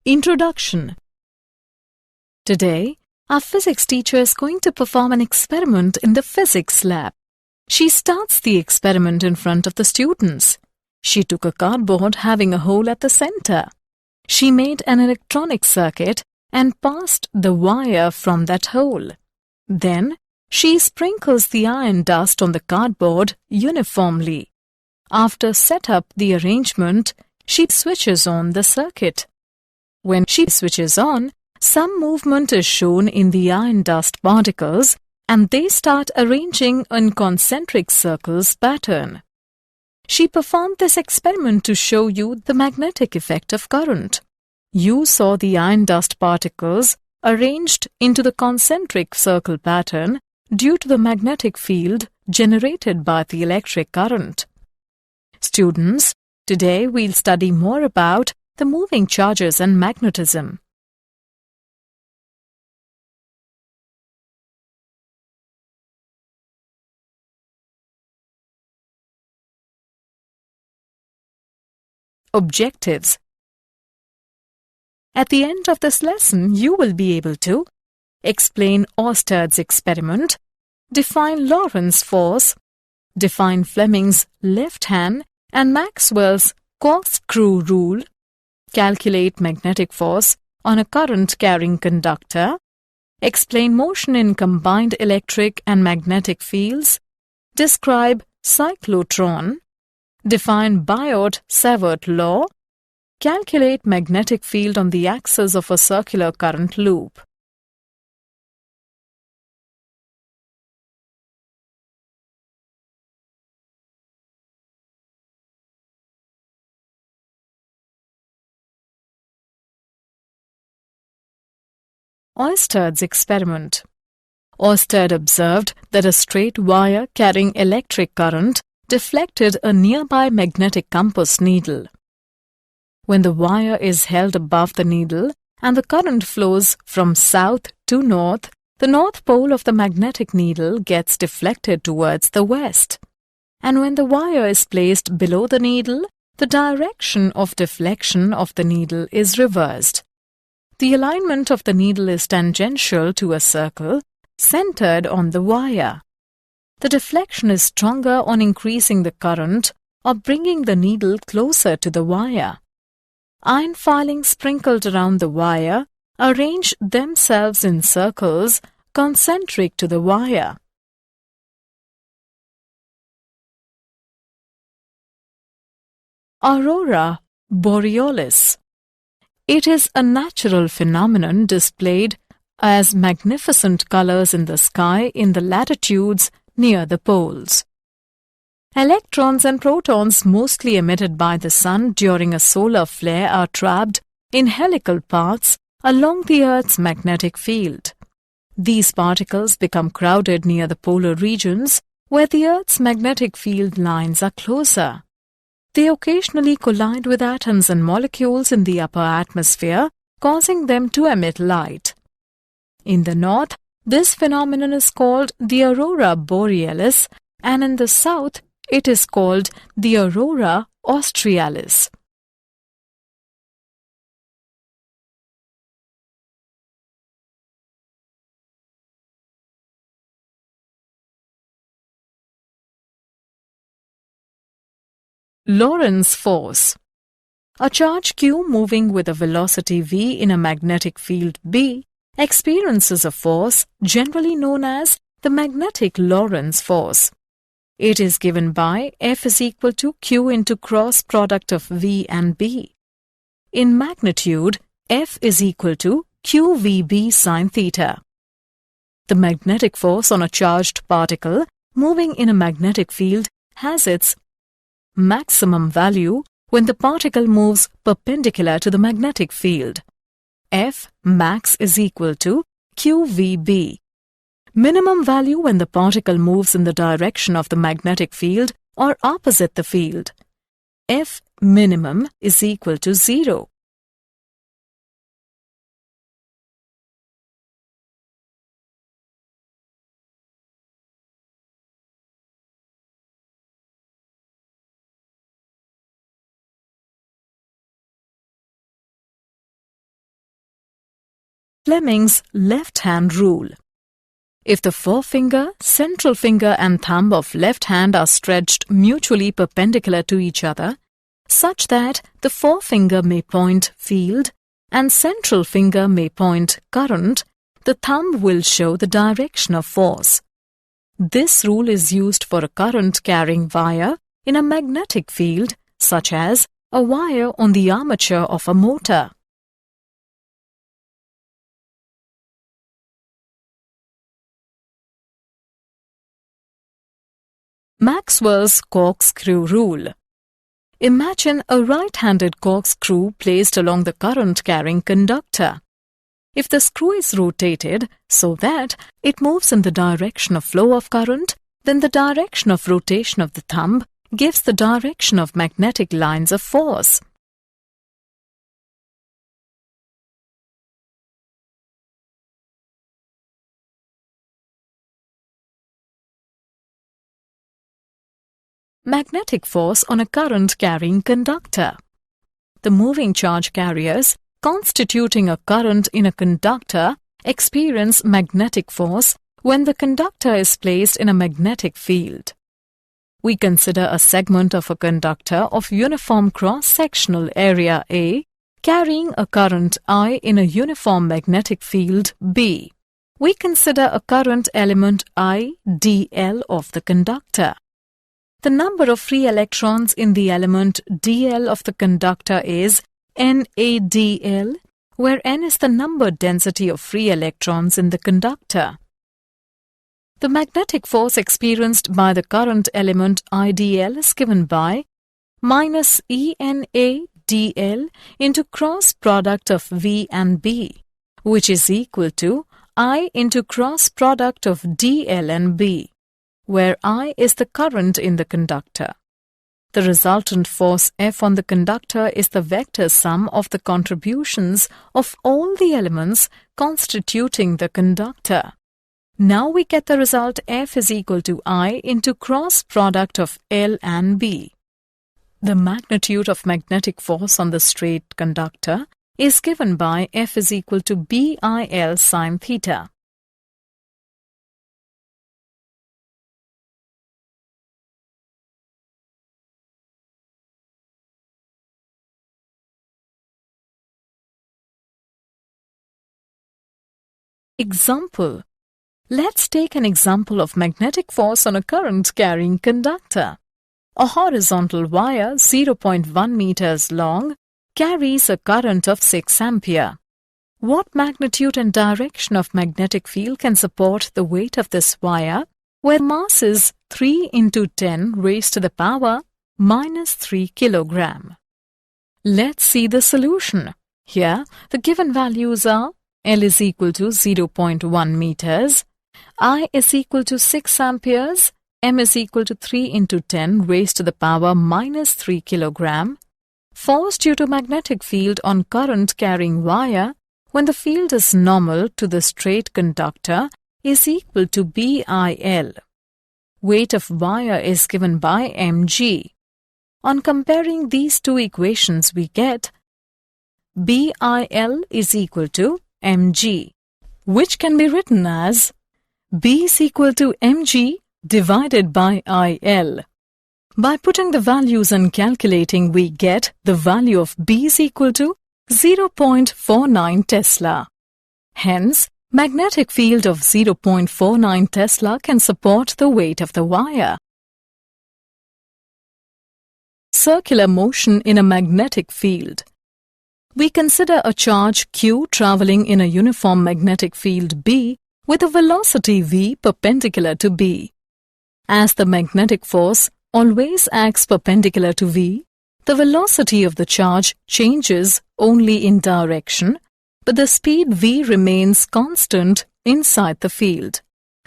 Introduction. Today, our physics teacher is going to perform an experiment in the physics lab. She starts the experiment in front of the students. She took a cardboard having a hole at the center. She made an electronic circuit and passed the wire from that hole. Then, she sprinkles the iron dust on the cardboard uniformly. After set up the arrangement, she switches on the circuit. When she switches on, some movement is shown in the iron dust particles and they start arranging in concentric circles pattern. She performed this experiment to show you the magnetic effect of current. You saw the iron dust particles arranged into the concentric circle pattern due to the magnetic field generated by the electric current. Students, today we'll study more about the moving charges and magnetism. Objectives. At the end of this lesson, you will be able to explain Oersted's experiment, define Lorentz force, define Fleming's left hand and Maxwell's corkscrew rule, calculate magnetic force on a current-carrying conductor, explain motion in combined electric and magnetic fields, describe cyclotron, define Biot-Savart law, calculate magnetic field on the axis of a circular current loop. Oersted's experiment. Oersted observed that a straight wire carrying electric current deflected a nearby magnetic compass needle. When the wire is held above the needle and the current flows from south to north, the north pole of the magnetic needle gets deflected towards the west. And when the wire is placed below the needle, the direction of deflection of the needle is reversed. The alignment of the needle is tangential to a circle centered on the wire. The deflection is stronger on increasing the current or bringing the needle closer to the wire. Iron filings sprinkled around the wire arrange themselves in circles concentric to the wire. Aurora borealis. It is a natural phenomenon displayed as magnificent colors in the sky in the latitudes near the poles. Electrons and protons mostly emitted by the sun during a solar flare are trapped in helical paths along the Earth's magnetic field. These particles become crowded near the polar regions where the Earth's magnetic field lines are closer. They occasionally collide with atoms and molecules in the upper atmosphere, causing them to emit light. In the north, this phenomenon is called the aurora borealis, and in the south, it is called the aurora australis. Lorentz force. A charge Q moving with a velocity v in a magnetic field B experiences a force generally known as the magnetic Lorentz force. It is given by F is equal to Q into cross product of V and B. In magnitude, F is equal to QVB sin theta. The magnetic force on a charged particle moving in a magnetic field has its maximum value when the particle moves perpendicular to the magnetic field. F max is equal to QVB. Minimum value when the particle moves in the direction of the magnetic field or opposite the field. F minimum is equal to 0. Fleming's left-hand rule. If the forefinger, central finger and thumb of left hand are stretched mutually perpendicular to each other, such that the forefinger may point field and central finger may point current, the thumb will show the direction of force. This rule is used for a current-carrying wire in a magnetic field, such as a wire on the armature of a motor. Maxwell's corkscrew rule. Imagine a right-handed corkscrew placed along the current-carrying conductor. If the screw is rotated so that it moves in the direction of flow of current, then the direction of rotation of the thumb gives the direction of magnetic lines of force. Magnetic force on a current-carrying conductor. The moving charge carriers constituting a current in a conductor experience magnetic force when the conductor is placed in a magnetic field. We consider a segment of a conductor of uniform cross-sectional area A carrying a current I in a uniform magnetic field B. We consider a current element I dl of the conductor. The number of free electrons in the element dl of the conductor is NaDl, where N is the number density of free electrons in the conductor. The magnetic force experienced by the current element IdL is given by minus ENaDl into cross product of V and B, which is equal to I into cross product of dl and B, where I is the current in the conductor. The resultant force F on the conductor is the vector sum of the contributions of all the elements constituting the conductor. Now we get the result F is equal to I into cross product of L and B. The magnitude of magnetic force on the straight conductor is given by F is equal to BIL sin theta. Example. Let's take an example of magnetic force on a current-carrying conductor. A horizontal wire 0.1 meters long carries a current of 6 ampere. What magnitude and direction of magnetic field can support the weight of this wire, where mass is 3 into 10 raised to the power minus 3 kilogram? Let's see the solution. Here, the given values are L is equal to 0.1 meters, I is equal to 6 amperes, M is equal to 3 into 10 raised to the power minus 3 kilogram. Force due to magnetic field on current-carrying wire when the field is normal to the straight conductor is equal to BIL. Weight of wire is given by mg. On comparing these two equations, we get BIL is equal to mg, which can be written as B is equal to mg divided by IL. By putting the values and calculating, we get the value of B is equal to 0.49 Tesla. Hence, magnetic field of 0.49 Tesla can support the weight of the wire. Circular motion in a magnetic field. We consider a charge Q traveling in a uniform magnetic field B with a velocity v perpendicular to B. As the magnetic force always acts perpendicular to v, the velocity of the charge changes only in direction, but the speed v remains constant inside the field.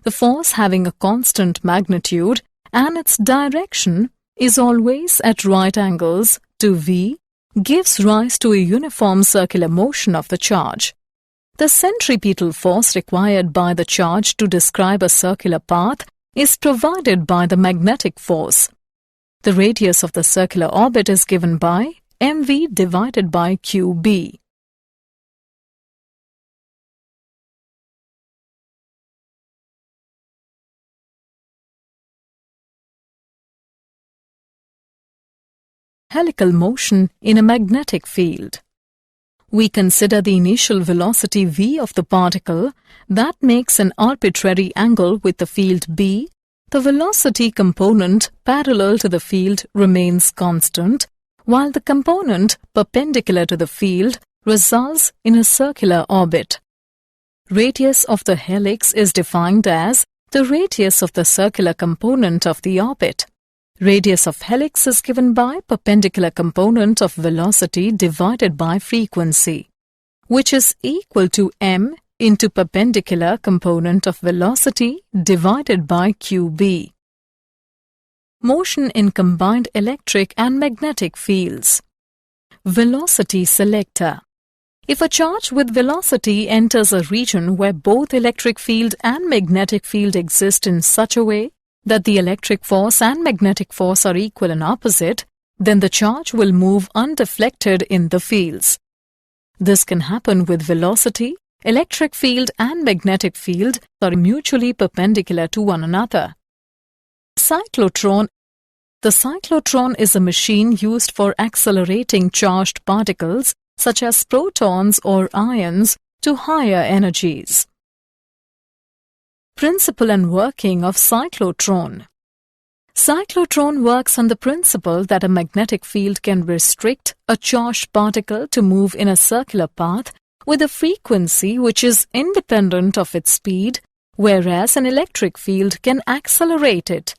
The force having a constant magnitude and its direction is always at right angles to v gives rise to a uniform circular motion of the charge. The centripetal force required by the charge to describe a circular path is provided by the magnetic force. The radius of the circular orbit is given by mv divided by qb. helical motion in a magnetic field. We consider the initial velocity v of the particle that makes an arbitrary angle with the field B. The velocity component parallel to the field remains constant, while the component perpendicular to the field results in a circular orbit. Radius of the helix is defined as the radius of the circular component of the orbit. Radius of helix is given by perpendicular component of velocity divided by frequency, which is equal to m into perpendicular component of velocity divided by qb. Motion in combined electric and magnetic fields. Velocity selector. If a charge with velocity enters a region where both electric field and magnetic field exist in such a way that the electric force and magnetic force are equal and opposite, then the charge will move undeflected in the fields. This can happen with velocity, electric field and magnetic field are mutually perpendicular to one another. Cyclotron. The cyclotron is a machine used for accelerating charged particles such as protons or ions to higher energies. Principle and working of cyclotron. Cyclotron works on the principle that a magnetic field can restrict a charged particle to move in a circular path with a frequency which is independent of its speed, whereas an electric field can accelerate it.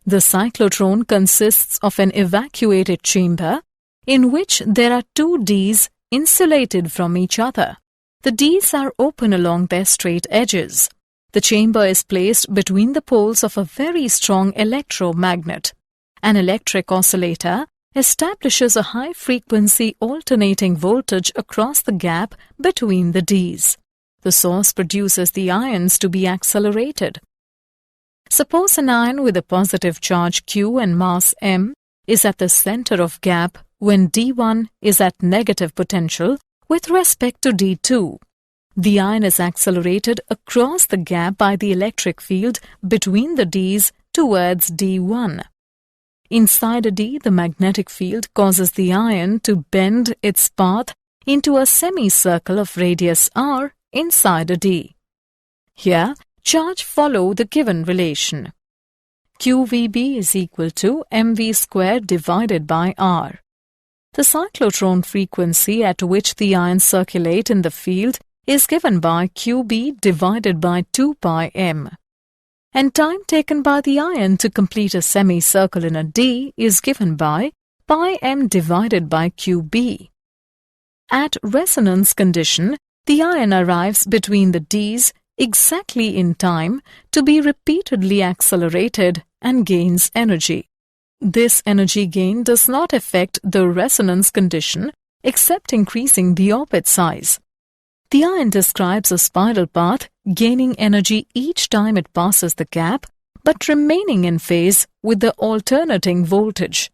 The cyclotron consists of an evacuated chamber in which there are two Ds insulated from each other. The Ds are open along their straight edges. The chamber is placed between the poles of a very strong electromagnet. An electric oscillator establishes a high-frequency alternating voltage across the gap between the Ds. The source produces the ions to be accelerated. Suppose an ion with a positive charge Q and mass m is at the center of gap when D1 is at negative potential with respect to D2. The ion is accelerated across the gap by the electric field between the Ds towards D1. Inside a D, the magnetic field causes the ion to bend its path into a semicircle of radius r inside a D. Here, charge follow the given relation. QVB is equal to mv squared divided by r. The cyclotron frequency at which the ions circulate in the field is given by QB divided by 2 pi m. And time taken by the ion to complete a semicircle in a D is given by pi m divided by QB. At resonance condition, the ion arrives between the Ds exactly in time to be repeatedly accelerated and gains energy. This energy gain does not affect the resonance condition except increasing the orbit size. The ion describes a spiral path, gaining energy each time it passes the gap, but remaining in phase with the alternating voltage.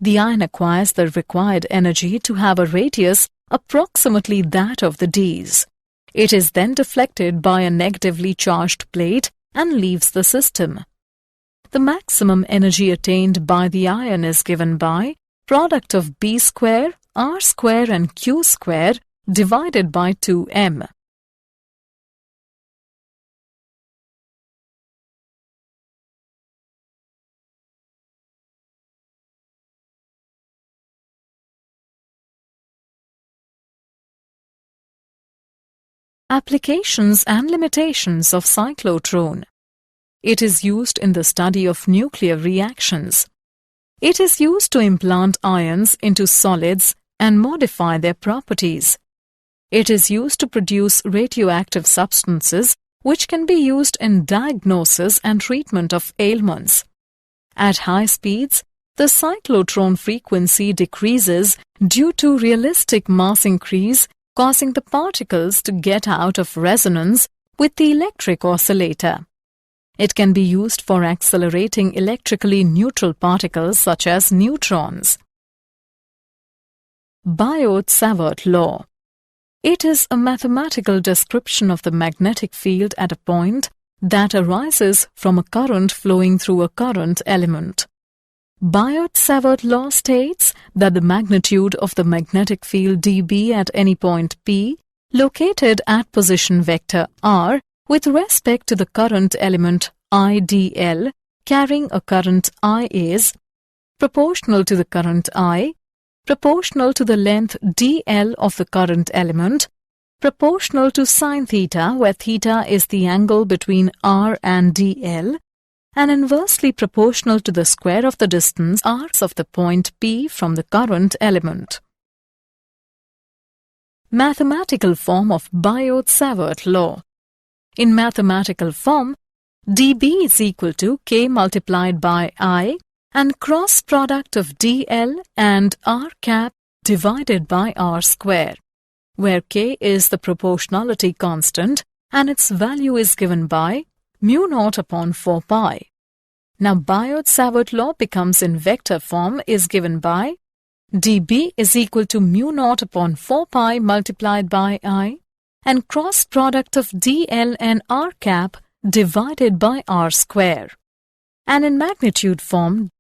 The ion acquires the required energy to have a radius approximately that of the Ds. It is then deflected by a negatively charged plate and leaves the system. The maximum energy attained by the ion is given by product of B square, R square and Q square divided by 2m. Applications and limitations of cyclotron. It is used in the study of nuclear reactions. It is used to implant ions into solids and modify their properties. It is used to produce radioactive substances which can be used in diagnosis and treatment of ailments. At high speeds, the cyclotron frequency decreases due to realistic mass increase, causing the particles to get out of resonance with the electric oscillator. It can be used for accelerating electrically neutral particles such as neutrons. Biot-Savart law. It is a mathematical description of the magnetic field at a point that arises from a current flowing through a current element. Biot-Savart law states that the magnitude of the magnetic field dB at any point P located at position vector r with respect to the current element IdL carrying a current I is proportional to the current I, proportional to the length dl of the current element, proportional to sine theta, where theta is the angle between r and dl, and inversely proportional to the square of the distance r of the point P from the current element. Mathematical form of Biot-Savart law. In mathematical form, dB is equal to K multiplied by I and cross product of dl and r cap divided by r square, where K is the proportionality constant and its value is given by mu naught upon 4 pi. Now Biot-Savart law becomes in vector form is given by dB is equal to mu naught upon 4 pi multiplied by I and cross product of dl and r cap divided by r square. And in magnitude form,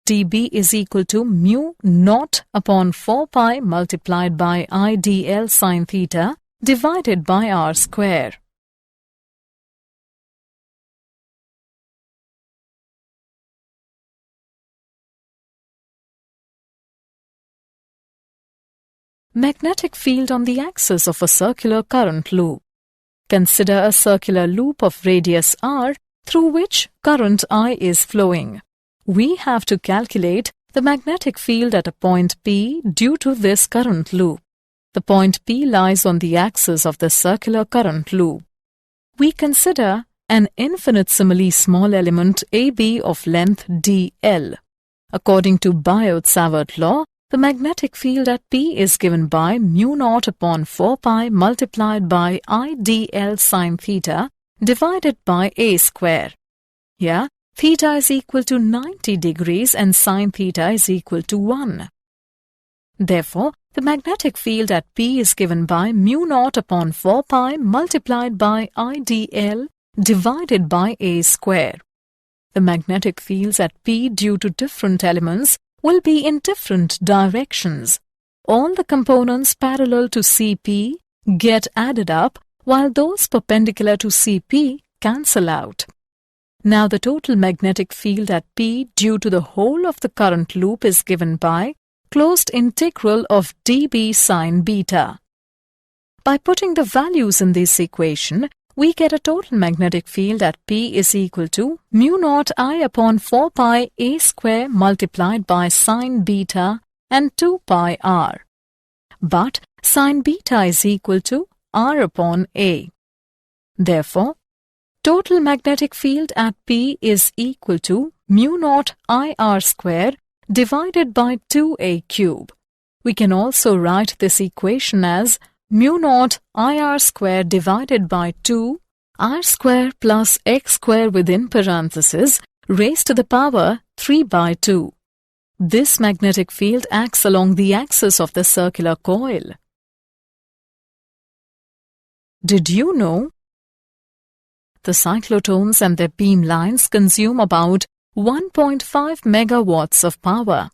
dB is equal to mu naught upon 4 pi multiplied by I dl sine theta divided by r square. Magnetic field on the axis of a circular current loop. Consider a circular loop of radius r through which current I is flowing. We have to calculate the magnetic field at a point P due to this current loop. The point P lies on the axis of the circular current loop. We consider an infinitesimally small element AB of length dl. According to Biot-Savart law, the magnetic field at P is given by mu naught upon 4 pi multiplied by I dl sine theta divided by a square. Here, theta is equal to 90 degrees and sine theta is equal to 1. Therefore, the magnetic field at P is given by mu naught upon 4 pi multiplied by I dl divided by a square. The magnetic fields at P due to different elements will be in different directions. All the components parallel to CP get added up, while those perpendicular to CP cancel out. Now the total magnetic field at P due to the whole of the current loop is given by closed integral of dB sine beta. By putting the values in this equation, we get a total magnetic field at P is equal to mu naught I upon 4 pi a square multiplied by sine beta and 2 pi r. But sine beta is equal to r upon a. Therefore, total magnetic field at P is equal to mu naught I r square divided by 2a cube. We can also write this equation as mu naught IR square divided by 2 r square plus x square within parentheses raised to the power 3 by 2. This magnetic field acts along the axis of the circular coil. Did you know? The cyclotrons and their beam lines consume about 1.5 megawatts of power.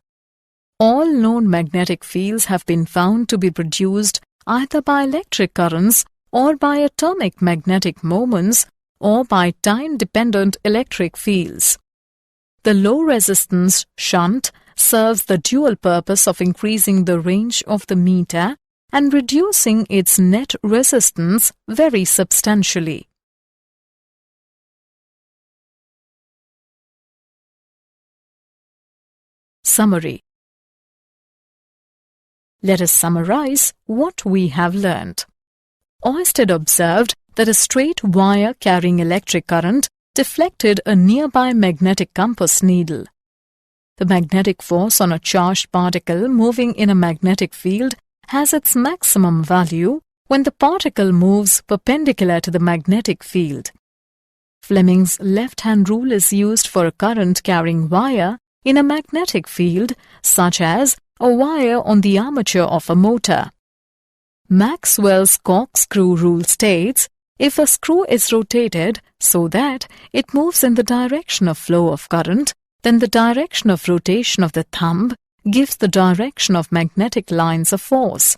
All known magnetic fields have been found to be produced either by electric currents or by atomic magnetic moments or by time-dependent electric fields. The low-resistance shunt serves the dual purpose of increasing the range of the meter and reducing its net resistance very substantially. Summary. Let us summarize what we have learned. Oersted observed that a straight wire carrying electric current deflected a nearby magnetic compass needle. The magnetic force on a charged particle moving in a magnetic field has its maximum value when the particle moves perpendicular to the magnetic field. Fleming's left-hand rule is used for a current-carrying wire in a magnetic field, such as a wire on the armature of a motor. Maxwell's corkscrew rule states, if a screw is rotated so that it moves in the direction of flow of current, then the direction of rotation of the thumb gives the direction of magnetic lines of force.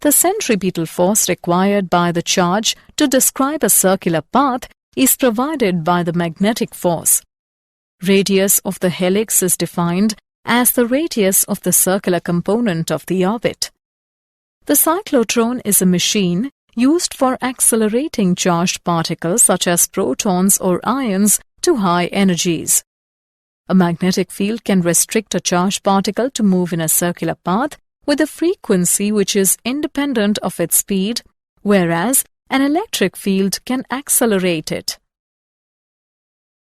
The centripetal force required by the charge to describe a circular path is provided by the magnetic force. Radius of the helix is defined as the radius of the circular component of the orbit. The cyclotron is a machine used for accelerating charged particles such as protons or ions to high energies. A magnetic field can restrict a charged particle to move in a circular path with a frequency which is independent of its speed, whereas an electric field can accelerate it.